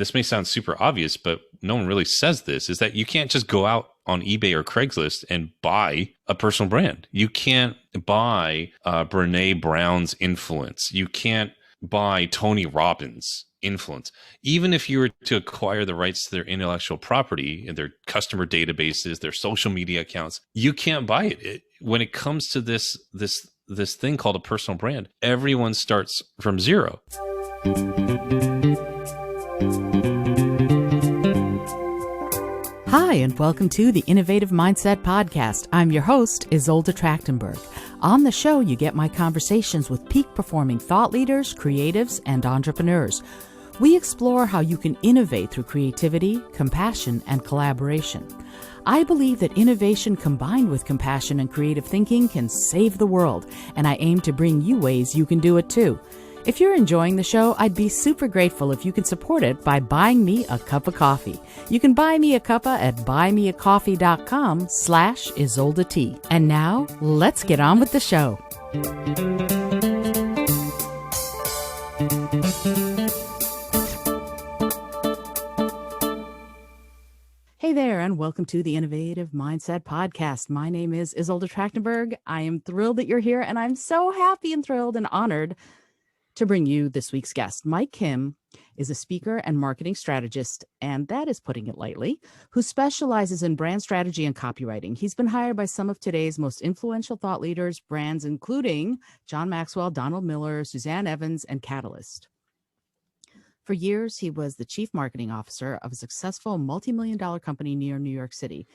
this may sound super obvious, but no one really says this, is that you can't just go out on eBay or Craigslist and buy a personal brand. You can't buy Brene Brown's influence. You can't buy Tony Robbins' influence. Even if you were to acquire the rights to their intellectual property and their customer databases, their social media accounts, you can't buy it. When it comes to this thing called a personal brand, everyone starts from zero. Hi, and welcome to the Innovative Mindset Podcast. I'm your host, Isolde Trachtenberg. On the show, you get my conversations with peak-performing thought leaders, creatives, and entrepreneurs. We explore how you can innovate through creativity, compassion, and collaboration. I believe that innovation combined with compassion and creative thinking can save the world, and I aim to bring you ways you can do it too. If you're enjoying the show, I'd be super grateful if you could support it by buying me a cup of coffee. You can buy me a cuppa at buymeacoffee.com/Isolde T. And now, let's get on with the show. Hey there, and welcome to the Innovative Mindset Podcast. My name is Isolde Trachtenberg. I am thrilled that you're here, and I'm so happy and thrilled and honored to bring you this week's guest. Mike Kim is a speaker and marketing strategist, and that is putting it lightly, who specializes in brand strategy and copywriting. He's been hired by some of today's most influential thought leaders, brands, including John Maxwell, Donald Miller, Suzanne Evans, and Catalyst. For years, he was the chief marketing officer of a successful multi-million-dollar company near New York City.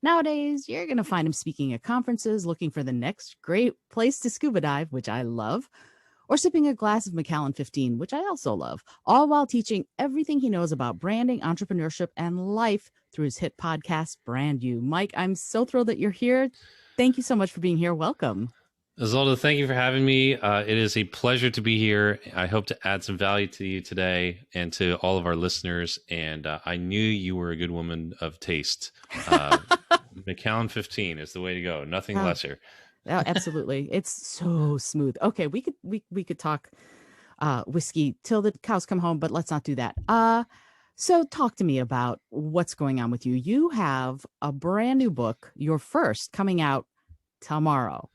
Nowadays, you're going to find him speaking at conferences, looking for the next great place to scuba dive, which I love, or sipping a glass of Macallan 15, which I also love, all while teaching everything he knows about branding, entrepreneurship, and life through his hit podcast, Brand You. Mike, I'm so thrilled that you're here. Thank you so much for being here. Welcome. Isolde, thank you for having me. It is a pleasure to be here. I hope to add some value to you today and to all of our listeners. And I knew you were a good woman of taste. Macallan 15 is the way to go. Nothing lesser. Oh, absolutely. It's so smooth. Okay, we could talk whiskey till the cows come home, but let's not do that. So talk to me about what's going on with you. You have a brand new book, your first, coming out tomorrow.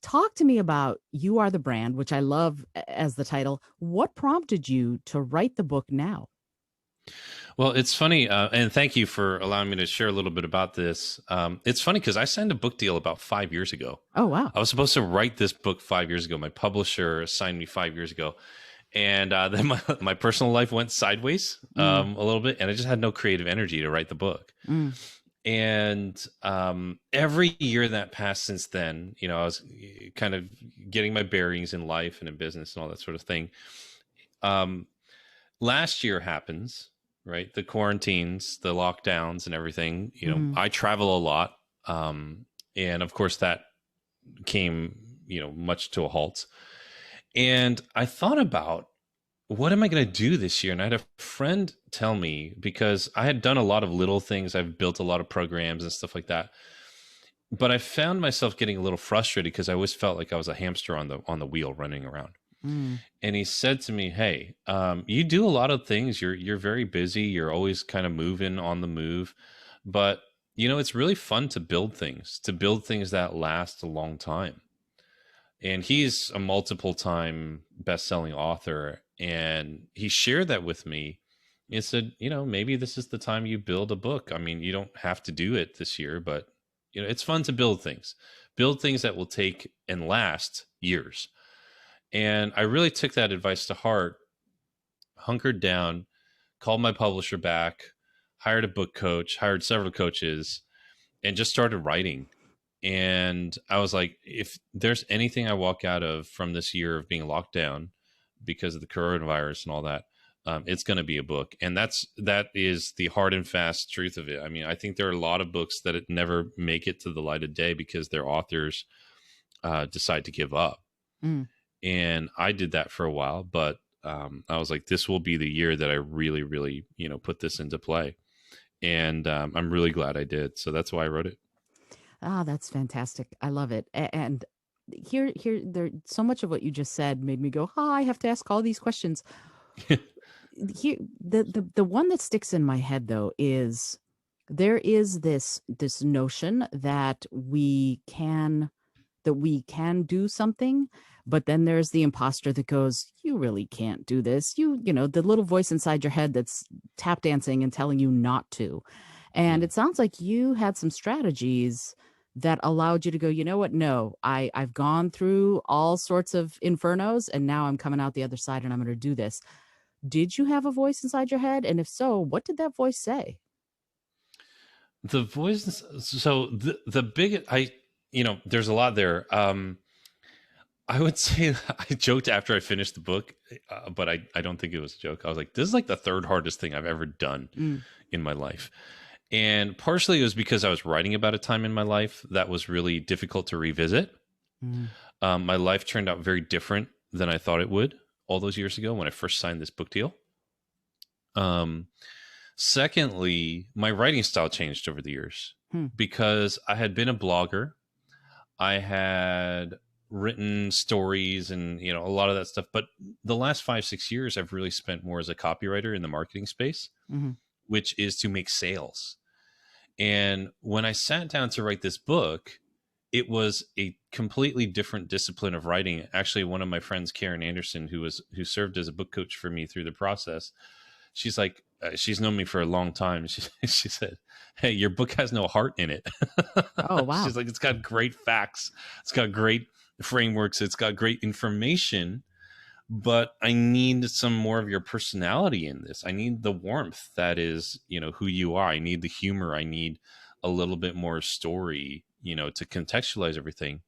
Talk to me about You Are the Brand, which I love as the title. What prompted you to write the book now? Well, it's funny, and thank you for allowing me to share a little bit about this. It's funny because I signed a book deal about 5 years ago. Oh, wow. I was supposed to write this book 5 years ago. My publisher signed me 5 years ago. And then my personal life went sideways a little bit, and I just had no creative energy to write the book. And every year that passed since then, you know, I was kind of getting my bearings in life and in business and all that sort of thing. Last year happens, right? The quarantines, the lockdowns and everything, you know, I travel a lot. And of course that came, you know, much to a halt. And I thought about, what am I going to do this year? And I had a friend tell me, because I had done a lot of little things. I've built a lot of programs and stuff like that. But I found myself getting a little frustrated because I always felt like I was a hamster on the wheel running around. And he said to me, hey, you do a lot of things. You're very busy. You're always kind of moving on the move. But, you know, it's really fun to build things that last a long time. And he's a multiple time best-selling author. And he shared that with me. He said, you know, maybe this is the time you build a book. I mean, you don't have to do it this year, but, you know, it's fun to build things that will take and last years. And I really took that advice to heart, hunkered down, called my publisher back, hired a book coach, hired several coaches, and just started writing. And I was like, if there's anything I walk out of from this year of being locked down because of the coronavirus and all that, it's going to be a book. And that is the hard and fast truth of it. I mean, I think there are a lot of books that never make it to the light of day because their authors decide to give up. And I did that for a while, but I was like, this will be the year that I really, really, you know, put this into play. And I'm really glad I did. So that's why I wrote it. Ah, that's fantastic. I love it. And here, there, so much of what you just said made me go, I have to ask all these questions. here the one that sticks in my head though is there is this notion that we can do something, but then there's the imposter that goes, you really can't do this. You know, the little voice inside your head that's tap dancing and telling you not to. And Mm. it sounds like you had some strategies that allowed you to go, you know what? No, I've gone through all sorts of infernos and now I'm coming out the other side and I'm going to do this. Did you have a voice inside your head? And if so, what did that voice say? The voice. So the big, there's a lot there. I would say I joked after I finished the book, but I don't think it was a joke. I was like, this is like the third hardest thing I've ever done Mm, in my life. And partially it was because I was writing about a time in my life that was really difficult to revisit. mm, My life turned out very different than I thought it would all those years ago when I first signed this book deal. Um, Secondly, my writing style changed over the years hmm, because I had been a blogger. I had written stories and a lot of that stuff, but the last 5-6 years I've really spent more as a copywriter in the marketing space, mm-hmm, which is to make sales. And when I sat down to write this book, it was a completely different discipline of writing. Actually, one of my friends, Karen Anderson, who served as a book coach for me through the process, she's like, she's known me for a long time. She said, "Hey, your book has no heart in it." oh, wow. She's like, "It's got great facts, it's got great frameworks, it's got great information, but I need some more of your personality in this. I need the warmth that is, who you are. I need the humor. I need a little bit more story, to contextualize everything."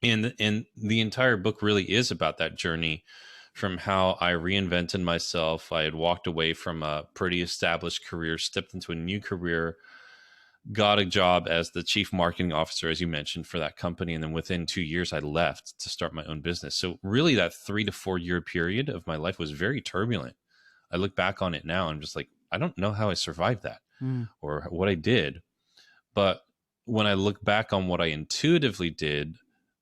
And the entire book really is about that journey from how I reinvented myself. I had walked away from a pretty established career, stepped into a new career, got a job as the chief marketing officer, as you mentioned, for that company. And then within 2 years, I left to start my own business. So really that 3 to 4 year period of my life was very turbulent. I look back on it now and I'm just like, I don't know how I survived that Mm, or what I did. But when I look back on what I intuitively did,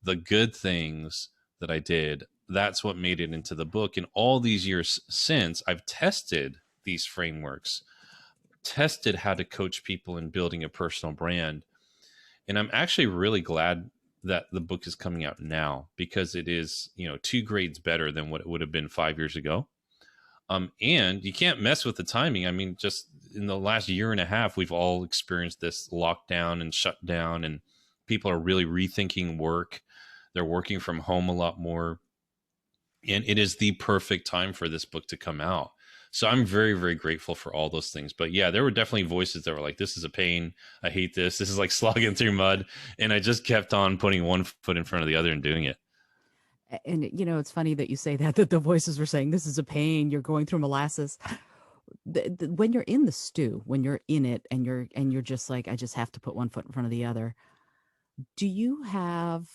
the good things that I did, that's what made it into the book. And all these years since, I've tested these frameworks, tested how to coach people in building a personal brand. And I'm actually really glad that the book is coming out now because it is, 2 grades better than what it would have been 5 years ago. And you can't mess with the timing. I mean, just in the last year and a half, we've all experienced this lockdown and shutdown, and people are really rethinking work. They're working from home a lot more. And it is the perfect time for this book to come out. So I'm very, very grateful for all those things. But yeah, there were definitely voices that were like, this is a pain. I hate this. This is like slogging through mud. And I just kept on putting one foot in front of the other and doing it. And it's funny that you say that the voices were saying this is a pain, you're going through molasses. When you're in the stew, when you're in it and you're just like, I just have to put one foot in front of the other. Do you have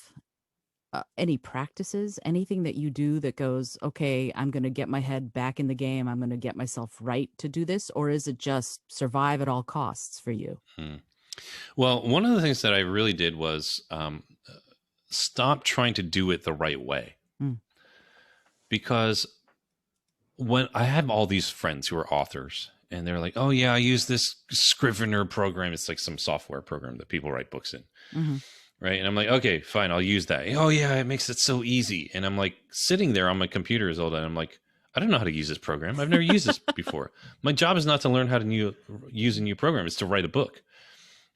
any practices, anything that you do that goes, okay, I'm going to get my head back in the game, I'm going to get myself right to do this? Or is it just survive at all costs for you? Hmm. Well, one of the things that I really did was stop trying to do it the right way. Mm, Because when I have all these friends who are authors and they're like, oh, yeah, I use this Scrivener program. It's like some software program that people write books in. mm-hmm, Right. And I'm like, okay, fine, I'll use that. Oh, yeah, it makes it so easy. And I'm like sitting there on my computer as old. And I'm like, I don't know how to use this program. I've never used this before. My job is not to learn how to use a new program. It's to write a book.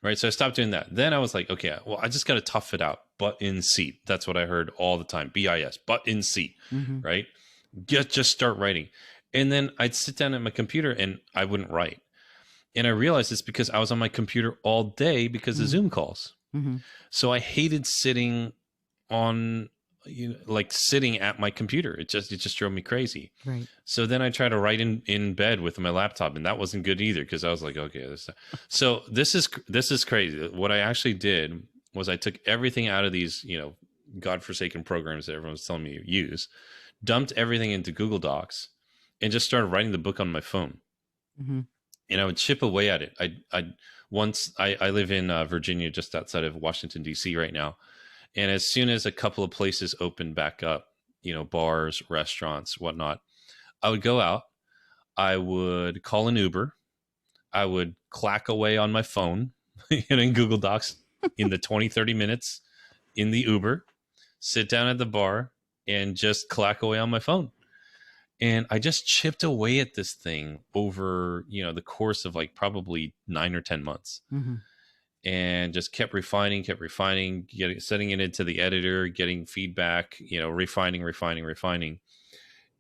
Right. So I stopped doing that. Then I was like, okay, well, I just got to tough it out. Butt in seat. That's what I heard all the time. BIS, butt in seat. mm-hmm, Right. Just start writing. And then I'd sit down at my computer and I wouldn't write. And I realized it's because I was on my computer all day because of Zoom calls. mm-hmm, So I hated sitting on, like sitting at my computer. It just drove me crazy. right. So then I tried to write in bed with my laptop, and that wasn't good either because I was like, okay, so this is crazy. What I actually did was I took everything out of these, godforsaken programs that everyone's telling me to use, dumped everything into Google Docs, and just started writing the book on my phone. Mm-hmm, And I would chip away at it. I live in Virginia, just outside of Washington, D.C. right now. And as soon as a couple of places opened back up, bars, restaurants, whatnot, I would go out, I would call an Uber. I would clack away on my phone and in Google Docs in the 20, 30 minutes in the Uber, sit down at the bar and just clack away on my phone. And I just chipped away at this thing over, the course of like probably 9 or 10 months. Mm-hmm. And just kept refining, sending it into the editor, getting feedback, refining.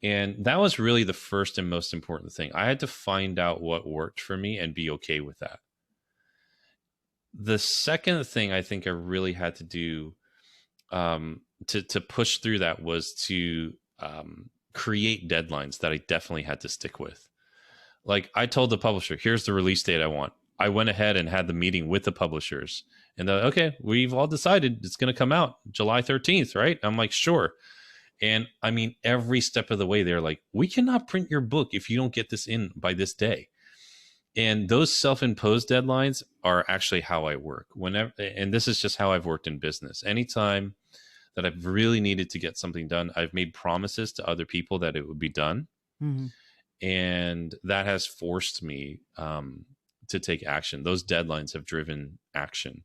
And that was really the first and most important thing. I had to find out what worked for me and be okay with that. The second thing I think I really had to do to push through that was to create deadlines that I definitely had to stick with. Like I told the publisher, here's the release date I want. I went ahead and had the meeting with the publishers and they're like, okay, we've all decided it's going to come out July 13th, right? I'm like, sure. And I mean, every step of the way, they're like, we cannot print your book if you don't get this in by this day. And those self-imposed deadlines are actually how I work. And this is just how I've worked in business. Anytime that I've really needed to get something done, I've made promises to other people that it would be done. Mm-hmm. And that has forced me to take action. Those deadlines have driven action.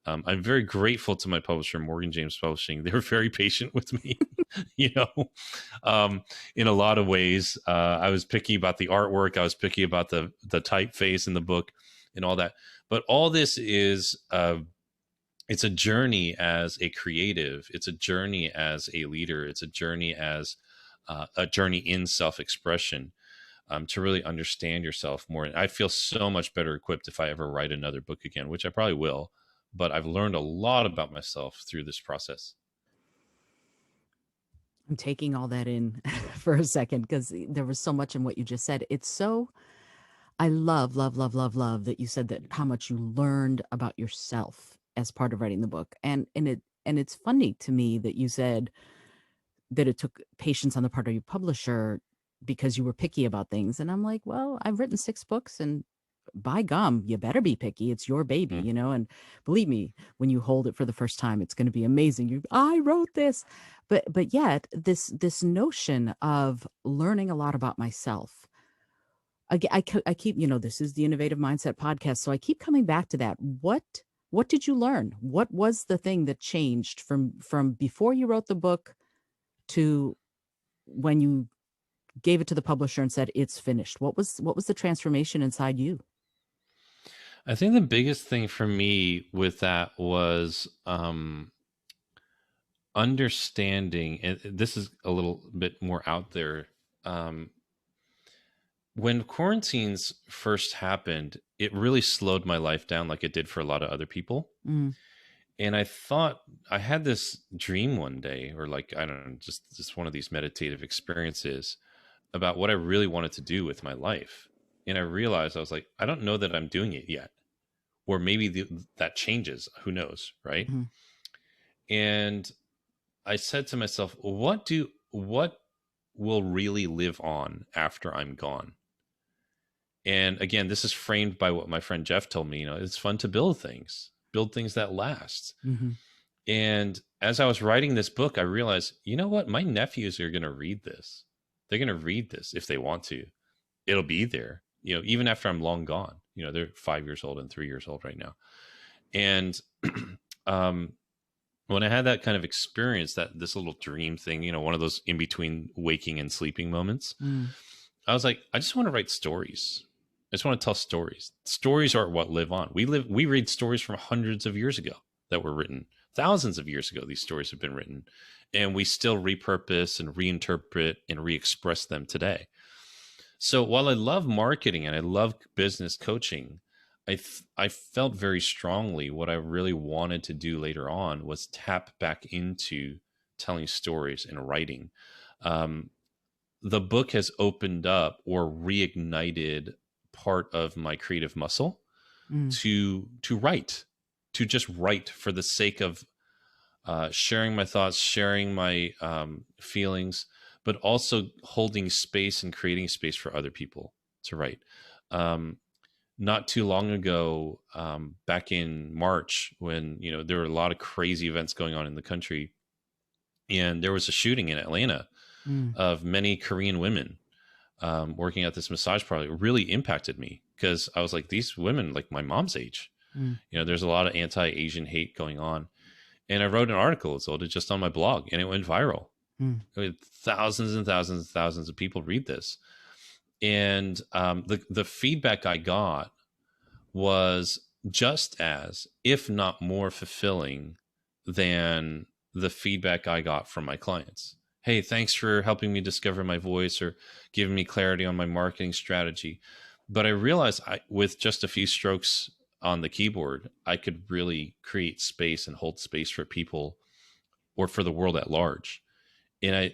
I'm very grateful to my publisher, Morgan James Publishing. They're very patient with me, in a lot of ways. I was picky about the artwork. I was picky about the typeface in the book and all that. But all this is, it's a journey as a creative. It's a journey as a leader. It's a journey as a journey in self-expression. To really understand yourself more. And I feel so much better equipped if I ever write another book again, which I probably will. But I've learned a lot about myself through this process. I'm taking all that in for a second because there was so much in what you just said. It's so, I love that you said that how much you learned about yourself as part of writing the book. And it's funny to me that you said that it took patience on the part of your publisher because you were picky about things. And I'm like, well, I've written 6 books and by gum, you better be picky. It's your baby, and believe me, when you hold it for the first time, it's going to be amazing. I wrote this, but yet this notion of learning a lot about myself. I keep, this is the Innovative Mindset podcast. So I keep coming back to that. What did you learn? What was the thing that changed from before you wrote the book to when you gave it to the publisher and said it's finished? What was the transformation inside you? I think the biggest thing for me with that was understanding, and this is a little bit more out there. When quarantines first happened, it really slowed my life down like it did for a lot of other people. Mm. And I thought I had this dream one day, or like, I don't know, just one of these meditative experiences about what I really wanted to do with my life. And I realized I was like, I don't know that I'm doing it yet. Or maybe that changes. Who knows, right? Mm-hmm. And I said to myself, what will really live on after I'm gone? And again, this is framed by what my friend Jeff told me. It's fun to build things that last. Mm-hmm. And as I was writing this book, I realized, you know what? My nephews are going to read this. They're going to read this if they want to. It'll be there, even after I'm long gone. They're 5 years old and 3 years old right now. And when I had that kind of experience, this little dream thing, one of those in between waking and sleeping moments, I was like, I just want to write stories. I just want to tell stories. Stories are what live on. We read stories from hundreds of years ago that were written. Thousands of years ago, these stories have been written. And we still repurpose and reinterpret and re-express them today. So while I love marketing and I love business coaching, I felt very strongly what I really wanted to do later on was tap back into telling stories and writing. The book has opened up or reignited part of my creative muscle to write, to just write for the sake of sharing my thoughts, sharing my feelings, but also holding space and creating space for other people to write. Not too long ago, back in March, when there were a lot of crazy events going on in the country, and there was a shooting in Atlanta of many Korean women working at this massage parlor really impacted me, because I was like, these women, like my mom's age, Mm. there's a lot of anti-Asian hate going on. And I wrote an article, Isolde, just on my blog, and it went viral. Mm. I mean, thousands and thousands and thousands of people read this. And the feedback I got was just as, if not more fulfilling than the feedback I got from my clients. Hey, thanks for helping me discover my voice or giving me clarity on my marketing strategy. But I realized with just a few strokes on the keyboard, I could really create space and hold space for people, or for the world at large. And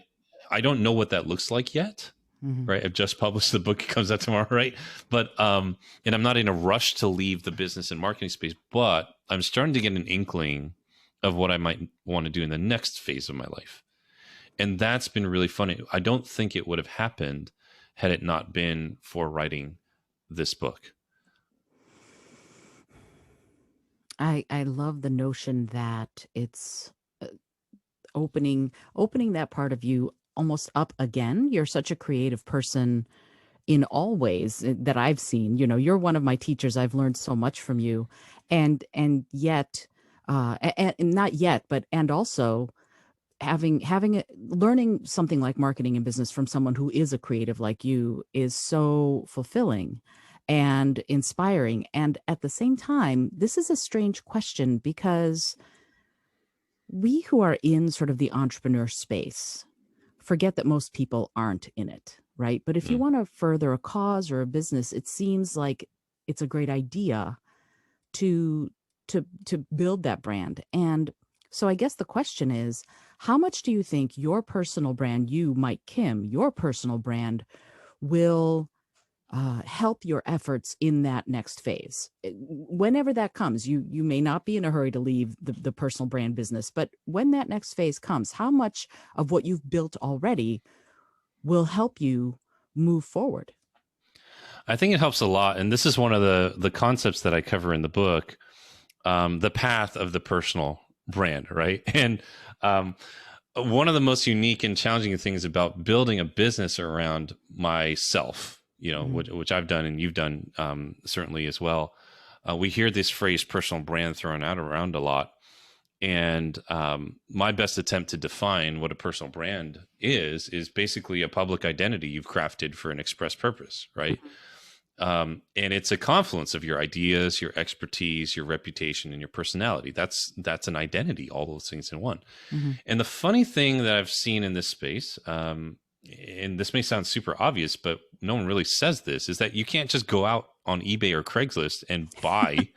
I don't know what that looks like yet. Mm-hmm. Right. I've just published the book. It comes out tomorrow. Right. But, and I'm not in a rush to leave the business and marketing space, but I'm starting to get an inkling of what I might want to do in the next phase of my life. And that's been really funny. I don't think it would have happened had it not been for writing this book. I love the notion that it's opening that part of you almost up again. You're such a creative person in all ways that I've seen. You're one of my teachers. I've learned so much from you, and yet, and not yet, but and also learning something like marketing and business from someone who is a creative like you is so fulfilling and inspiring. And at the same time, this is a strange question, because we who are in sort of the entrepreneur space forget that most people aren't in it, right? But if you want to further a cause or a business, it seems like it's a great idea to build that brand. And so I guess the question is, how much do you think your personal brand, you, Mike Kim, your personal brand will help your efforts in that next phase? Whenever that comes, you may not be in a hurry to leave the personal brand business, but when that next phase comes, how much of what you've built already will help you move forward? I think it helps a lot. And this is one of the concepts that I cover in the book, the path of the personal brand, right? And one of the most unique and challenging things about building a business around myself, which I've done and you've done certainly as well. We hear this phrase personal brand thrown out around a lot. And my best attempt to define what a personal brand is basically a public identity you've crafted for an express purpose, right? And it's a confluence of your ideas, your expertise, your reputation, and your personality. That's an identity, all those things in one. Mm-hmm. And the funny thing that I've seen in this space, and this may sound super obvious, but no one really says this, is that you can't just go out on eBay or Craigslist and buy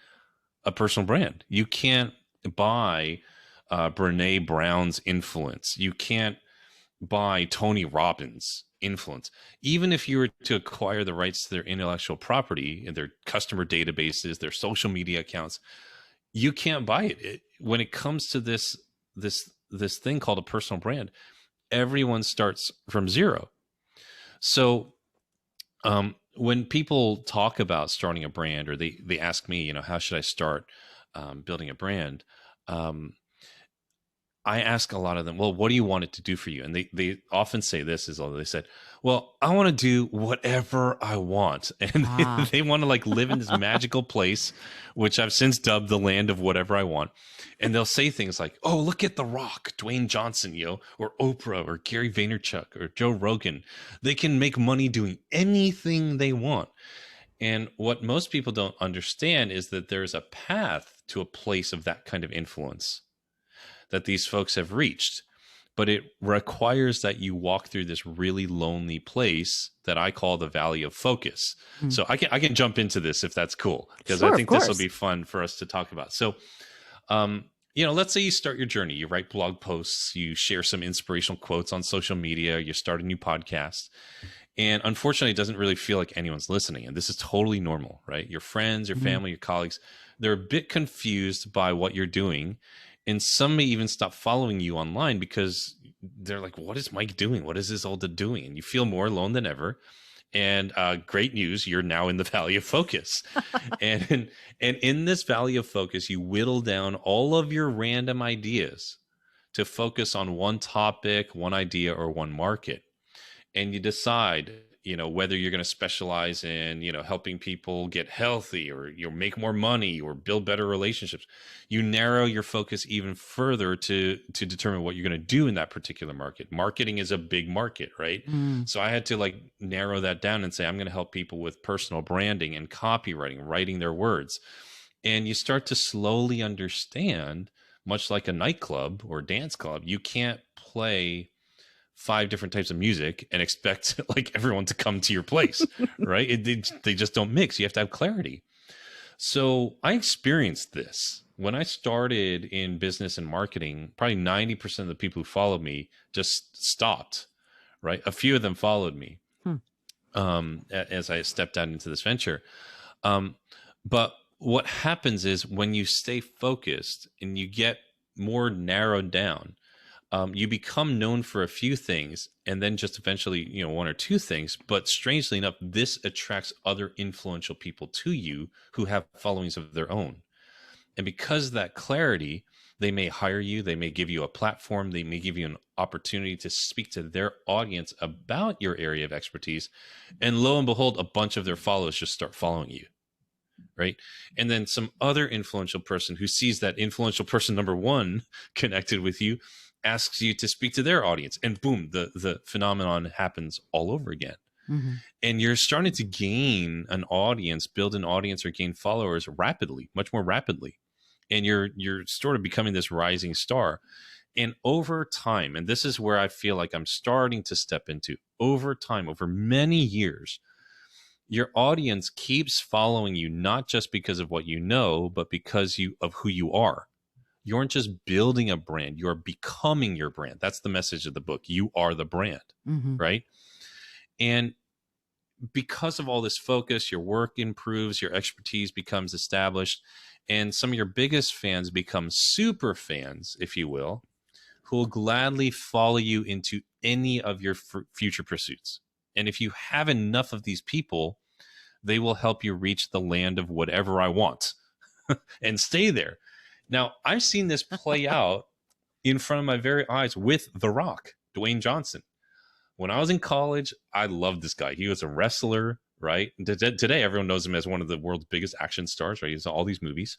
a personal brand. You can't buy Brene Brown's influence. You can't buy Tony Robbins' influence. Even if you were to acquire the rights to their intellectual property and their customer databases, their social media accounts, you can't buy it. When it comes to this thing called a personal brand, everyone starts from zero. So when people talk about starting a brand, or they ask me, how should I start building a brand? I ask a lot of them, well, what do you want it to do for you? And they often say this, is all they said, well, I want to do whatever I want. And they want to live in this magical place, which I've since dubbed the land of whatever I want. And they'll say things like, oh, look at The Rock, Dwayne Johnson, or Oprah, or Gary Vaynerchuk, or Joe Rogan. They can make money doing anything they want. And what most people don't understand is that there's a path to a place of that kind of influence that these folks have reached, but it requires that you walk through this really lonely place that I call the valley of focus. So I can jump into this if that's cool, because I think this will be fun for us to talk about. So, let's say you start your journey, you write blog posts, you share some inspirational quotes on social media, you start a new podcast, and unfortunately, it doesn't really feel like anyone's listening. And this is totally normal, right? Your friends, your family, your colleagues, they're a bit confused by what you're doing. And some may even stop following you online because they're like, what is Mike doing? What is Isolde doing? And you feel more alone than ever. And great news, you're now in the valley of focus. and in this valley of focus, you whittle down all of your random ideas to focus on one topic, one idea, or one market. And you decide, whether you're going to specialize in, helping people get healthy, or make more money, or build better relationships, you narrow your focus even further to determine what you're going to do in that particular market. Marketing is a big market, right? Mm. So I had to like narrow that down and say, I'm going to help people with personal branding and copywriting, writing their words. And you start to slowly understand, much like a nightclub or dance club, you can't play 5 different types of music and expect like everyone to come to your place, right? They just don't mix. You have to have clarity. So I experienced this when I started in business and marketing. Probably 90% of the people who followed me just stopped, right? A few of them followed me as I stepped out into this venture. But what happens is when you stay focused and you get more narrowed down, you become known for a few things, and then just eventually, 1 or 2 things. But strangely enough, this attracts other influential people to you who have followings of their own. And because of that clarity, they may hire you, they may give you a platform, they may give you an opportunity to speak to their audience about your area of expertise. And lo and behold, a bunch of their followers just start following you. Right. And then some other influential person who sees that influential person number 1 connected with you asks you to speak to their audience, and boom, the phenomenon happens all over again. Mm-hmm. And you're starting to gain an audience, build an audience, or gain followers rapidly, much more rapidly. And you're sort of becoming this rising star. And over time, and this is where I feel like I'm starting to step into, over time, over many years, your audience keeps following you, not just because of what you know, but because of who you are. You aren't just building a brand, you're becoming your brand. That's the message of the book. You are the brand, right? And because of all this focus, your work improves, your expertise becomes established, and some of your biggest fans become super fans, if you will, who will gladly follow you into any of your future pursuits. And if you have enough of these people, they will help you reach the land of whatever I want and stay there. Now, I've seen this play out in front of my very eyes with The Rock, Dwayne Johnson. When I was in college, I loved this guy. He was a wrestler, right? Today, everyone knows him as one of the world's biggest action stars, right? He's in all these movies.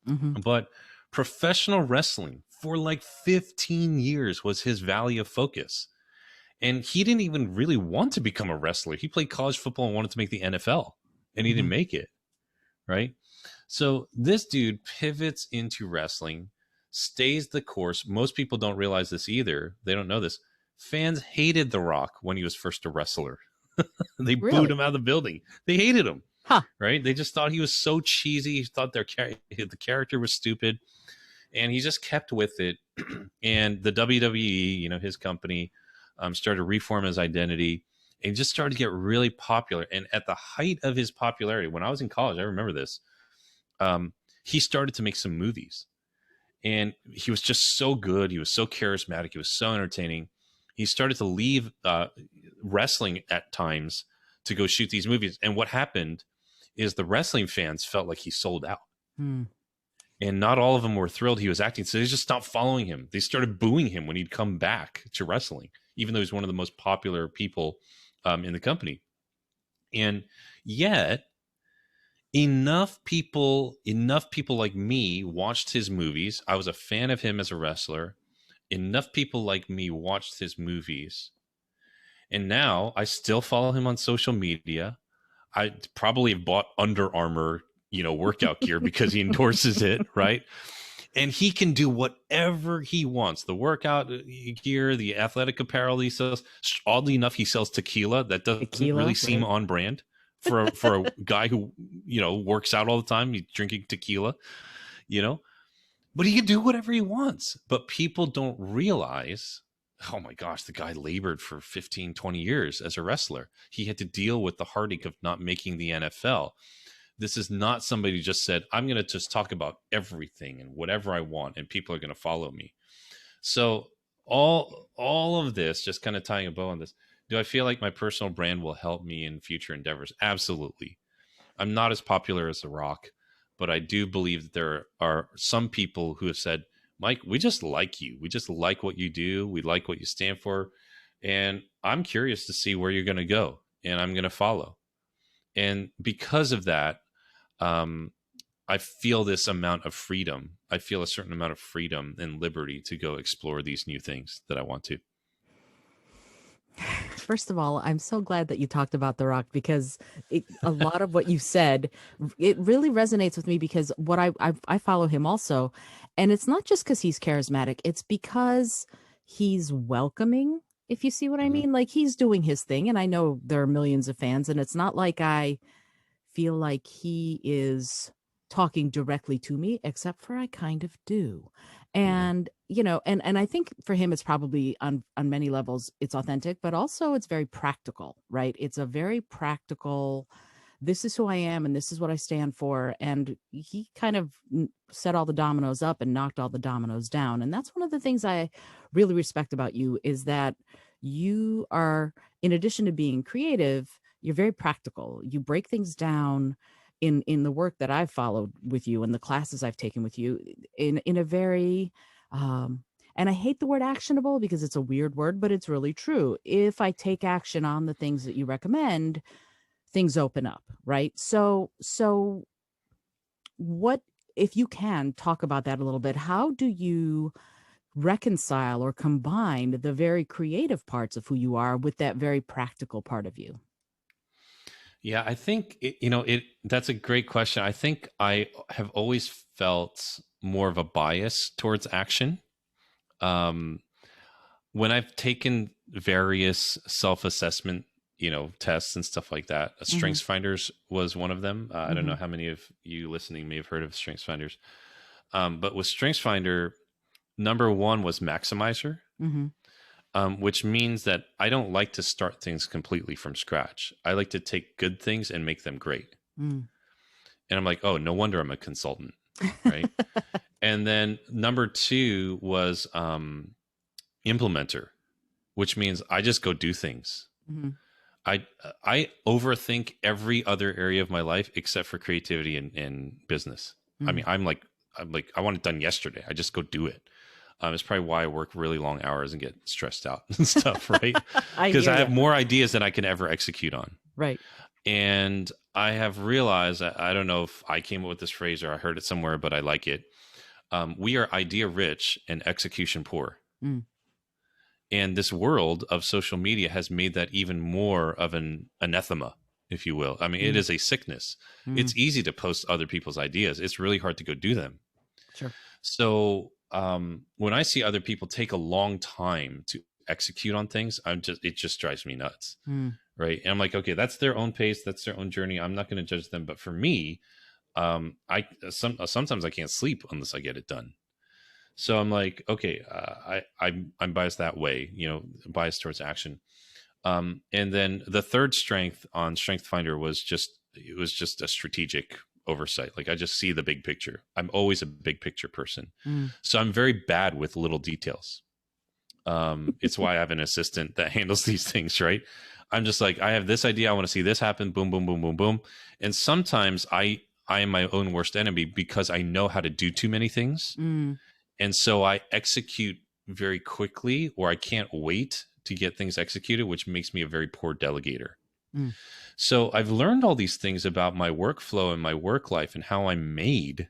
But professional wrestling for like 15 years was his valley of focus. And he didn't even really want to become a wrestler. He played college football and wanted to make the NFL, and he didn't make it, right? So this dude pivots into wrestling, stays the course. Most people don't realize this either. They don't know this. Fans hated The Rock when he was first a wrestler. They booed him out of the building. They hated him, right? They just thought he was so cheesy. He thought the character was stupid, and he just kept with it. And the WWE, his company, started to reform his identity and just started to get really popular. And at the height of his popularity, when I was in college, I remember this, he started to make some movies, and he was just so good. He was so charismatic. He was so entertaining. He started to leave wrestling at times to go shoot these movies. And what happened is the wrestling fans felt like he sold out. And not all of them were thrilled he was acting. So they just stopped following him. They started booing him when he'd come back to wrestling, even though he's one of the most popular people in the company. And yet enough people like me watched his movies. I was a fan of him as a wrestler. Enough people like me watched his movies. And now I still follow him on social media. I probably have bought Under Armour, workout gear because he endorses it, right? And he can do whatever he wants. The workout gear, the athletic apparel he sells. Oddly enough, he sells tequila. That doesn't really seem on brand for a guy who, works out all the time. He's drinking tequila, But he can do whatever he wants. But people don't realize, oh my gosh, the guy labored for 15, 20 years as a wrestler. He had to deal with the heartache of not making the NFL. This is not somebody who just said, I'm going to just talk about everything and whatever I want, and people are going to follow me. So all of this, just kind of tying a bow on this, do I feel like my personal brand will help me in future endeavors? Absolutely. I'm not as popular as The Rock, but I do believe that there are some people who have said, Mike, we just like you. We just like what you do. We like what you stand for. And I'm curious to see where you're going to go. and I'm going to follow. And because of that, um, I feel this amount of freedom. I feel a certain amount of freedom and liberty to go explore these new things that I want to. First of all, I'm so glad that you talked about The Rock because a lot of what you said, it really resonates with me because what I follow him also, and it's not just because he's charismatic, it's because he's welcoming, if you see what I Hmm. mean. Like he's doing his thing, and I know there are millions of fans, and it's not like I feel like he is talking directly to me, except for I kind of do. Yeah. And and I think for him it's probably on many levels it's authentic, but also it's very practical, right? It's a very practical, this is who I am and this is what I stand for. And he kind of set all the dominoes up and knocked all the dominoes down. And that's one of the things I really respect about you is that you are, in addition to being creative, you're very practical. You break things down in the work that I've followed with you and the classes I've taken with you in a very and I hate the word actionable because it's a weird word, but it's really true. If I take action on the things that you recommend, things open up, right? So what, if you can talk about that a little bit, how do you reconcile or combine the very creative parts of who you are with that very practical part of you? Yeah, I think that's a great question. I think I have always felt more of a bias towards action. Um, when I've taken various self-assessment, tests and stuff like that, Mm-hmm. Strengths Finders was one of them. I don't Mm-hmm. know how many of you listening may have heard of Strengths Finders, but with Strengths Finder, number one was Maximizer, Mm-hmm. which means that I don't like to start things completely from scratch. I like to take good things and make them great. Mm. And I'm like, oh, no wonder I'm a consultant, right? And then number two was implementer, which means I just go do things. Mm-hmm. I I overthink every other area of my life except for creativity and business. I Mm. mean, I'm like I want it done yesterday. I just go do it. It's probably why I work really long hours and get stressed out and stuff, right? I Because hear I you. have more ideas than I can ever execute on. Right. And I have realized, I don't know if I came up with this phrase or I heard it somewhere, but I like it. We are idea rich and execution poor. Mm. And this world of social media has made that even more of an anathema, if you will. I mean, it Mm. is a sickness. Mm. It's easy to post other people's ideas. It's really hard to go do them. Sure. So when I see other people take a long time to execute on things, it just drives me nuts. Mm. Right. And I'm like, okay, that's their own pace. That's their own journey. I'm not going to judge them. But for me, sometimes I can't sleep unless I get it done. So I'm like, okay, I'm biased that way, biased towards action. And then the third strength on Strength Finder was just a strategic oversight. Like I just see the big picture. I'm always a big picture person. Mm. So I'm very bad with little details. It's why I have an assistant that handles these things, right? I'm just like, I have this idea. I want to see this happen. Boom, boom, boom, boom, boom. And sometimes I am my own worst enemy because I know how to do too many things. Mm. And so I execute very quickly, or I can't wait to get things executed, which makes me a very poor delegator. Mm. So I've learned all these things about my workflow and my work life and how I'm made.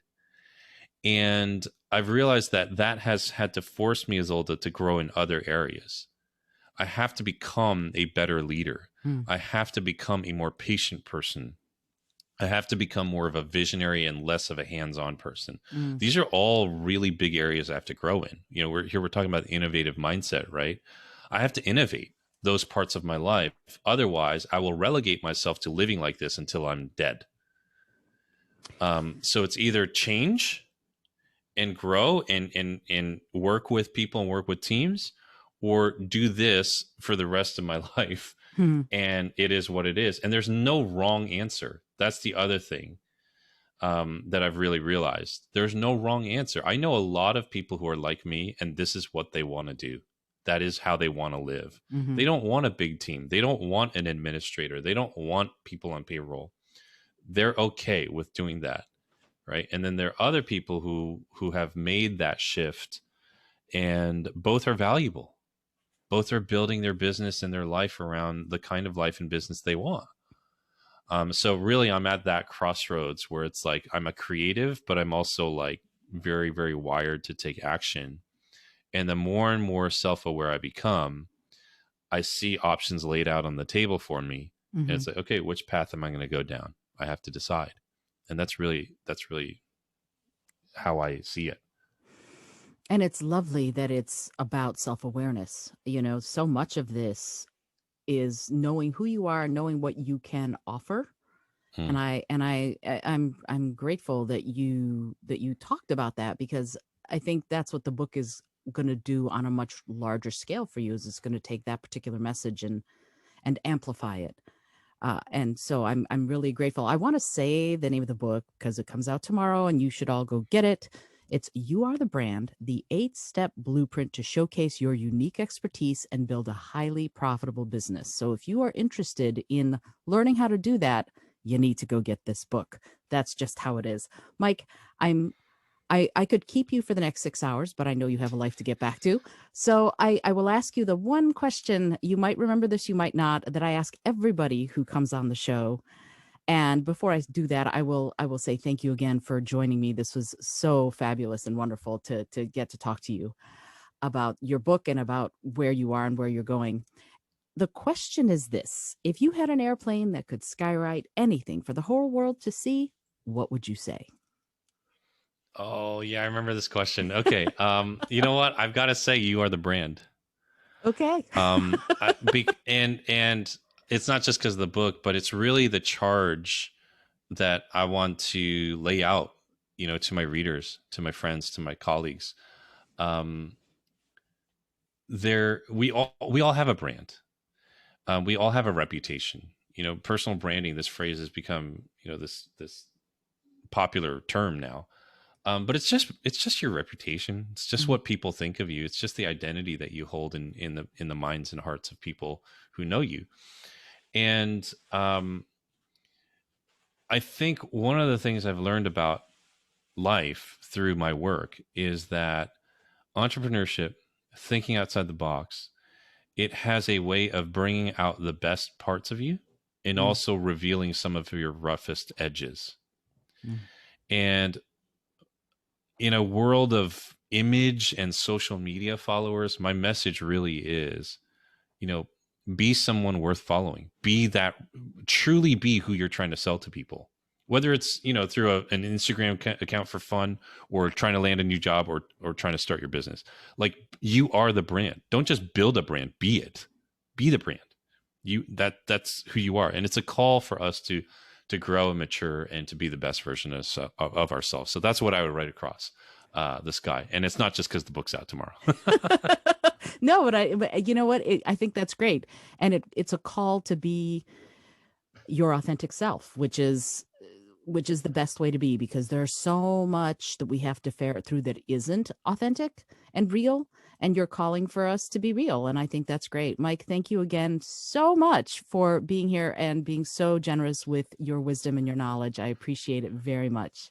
And I've realized that has had to force me, Isolde, to grow in other areas. I have to become a better leader. Mm. I have to become a more patient person. I have to become more of a visionary and less of a hands-on person. Mm. These are all really big areas I have to grow in. We're talking about the innovative mindset, right? I have to innovate those parts of my life. Otherwise, I will relegate myself to living like this until I'm dead. So it's either change and grow and work with people and work with teams, or do this for the rest of my life. Mm. And it is what it is. And there's no wrong answer. That's the other thing that I've really realized. There's no wrong answer. I know a lot of people who are like me, and this is what they want to do. That is how they want to live. Mm-hmm. They don't want a big team. They don't want an administrator. They don't want people on payroll. They're okay with doing that, right? And then there are other people who have made that shift, and both are valuable. Both are building their business and their life around the kind of life and business they want. So really, I'm at that crossroads where it's like I'm a creative, but I'm also like very, very wired to take action. And the more and more self-aware I become, I see options laid out on the table for me. And it's like, okay, which path am I going to go down? I have to decide. And that's really how I see it. And it's lovely that it's about self-awareness. You know, so much of this is knowing who you are, knowing what you can offer. And I'm grateful that you talked about that, because I think that's what the book is going to do on a much larger scale for you. Is it's going to take that particular message and amplify it. And so I'm really grateful. I want to say the name of the book because it comes out tomorrow and you should all go get it. It's You Are the Brand, the 8-step blueprint to showcase your unique expertise and build a highly profitable business. So if you are interested in learning how to do that, you need to go get this book. That's just how it is. Mike, I could keep you for the next 6 hours, but I know you have a life to get back to. So I will ask you the one question. You might remember this, you might not, that I ask everybody who comes on the show. And before I do that, I will say thank you again for joining me. This was so fabulous and wonderful to get to talk to you about your book and about where you are and where you're going. The question is this: if you had an airplane that could skywrite anything for the whole world to see, what would you say? Oh, yeah, I remember this question. Okay. You know what? I've got to say, you are the brand. Okay. And it's not just because of the book, but it's really the charge that I want to lay out, you know, to my readers, to my friends, to my colleagues. We all have a brand. We all have a reputation. You know, personal branding, this phrase has become, you know, this popular term now. But it's just your reputation. It's just what people think of you. It's just the identity that you hold in the minds and hearts of people who know you. And I think one of the things I've learned about life through my work is that entrepreneurship, thinking outside the box, it has a way of bringing out the best parts of you and also revealing some of your roughest edges. And in a world of image and social media followers, my message really is, you know, be someone worth following. Truly be who you're trying to sell to people. Whether it's, you know, through an Instagram account for fun, or trying to land a new job, or trying to start your business. Like, you are the brand. Don't just build a brand, be it. Be the brand. That's who you are. And it's a call for us to grow and mature and to be the best version of ourselves. So that's what I would write across the sky. And it's not just because the book's out tomorrow. No, but you know what? I think that's great. And it's a call to be your authentic self, which is the best way to be, because there's so much that we have to ferret through that isn't authentic and real. And you're calling for us to be real. And I think that's great. Mike, thank you again so much for being here and being so generous with your wisdom and your knowledge. I appreciate it very much.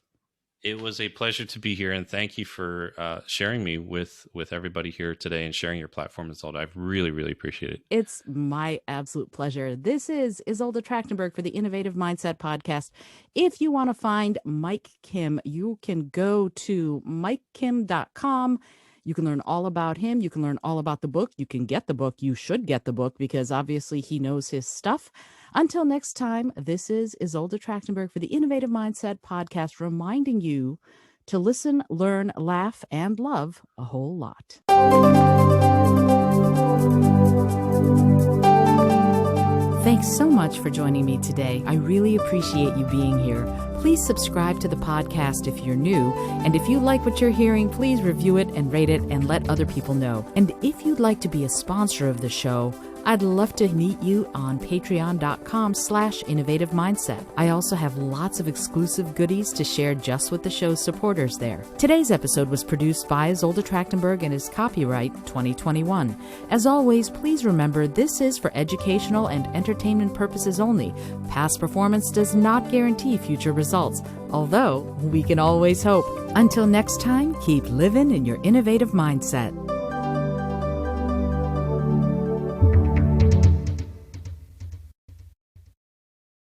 It was a pleasure to be here, and thank you for sharing me with everybody here today and sharing your platform, Isolde. I really, really appreciate it. It's my absolute pleasure. This is Isolde Trachtenberg for the Innovative Mindset Podcast. If you want to find Mike Kim, you can go to mikekim.com. You can learn all about him. You can learn all about the book. You can get the book. You should get the book, because obviously he knows his stuff. Until next time, this is Isolde Trachtenberg for the Innovative Mindset Podcast, reminding you to listen, learn, laugh, and love a whole lot. Thanks so much for joining me today. I really appreciate you being here. Please subscribe to the podcast if you're new. And if you like what you're hearing, please review it and rate it and let other people know. And if you'd like to be a sponsor of the show, I'd love to meet you on patreon.com/innovative mindset. I also have lots of exclusive goodies to share just with the show's supporters there. Today's episode was produced by Isolde Trachtenberg and is copyright 2021. As always, please remember this is for educational and entertainment purposes only. Past performance does not guarantee future results, although we can always hope. Until next time, keep living in your innovative mindset.